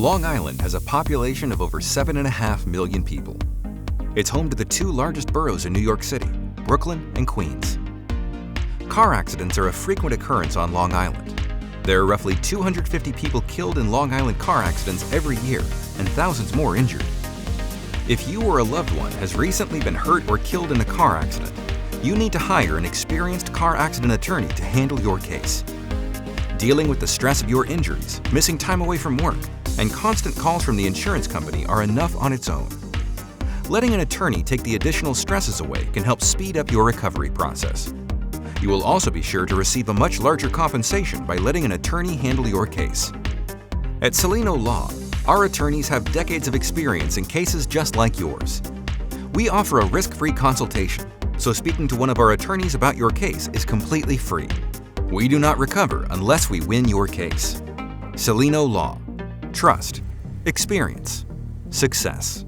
Long Island has a population of over 7.5 million people. It's home to the two largest boroughs in New York City, Brooklyn and Queens. Car accidents are a frequent occurrence on Long Island. There are roughly 250 people killed in Long Island car accidents every year and thousands more injured. If you or a loved one has recently been hurt or killed in a car accident, you need to hire an experienced car accident attorney to handle your case. Dealing with the stress of your injuries, missing time away from work, and constant calls from the insurance company are enough on its own. Letting an attorney take the additional stresses away can help speed up your recovery process. You will also be sure to receive a much larger compensation by letting an attorney handle your case. At Cellino Law, our attorneys have decades of experience in cases just like yours. We offer a risk-free consultation, so speaking to one of our attorneys about your case is completely free. We do not recover unless we win your case. Cellino Law. Trust. Experience. Success.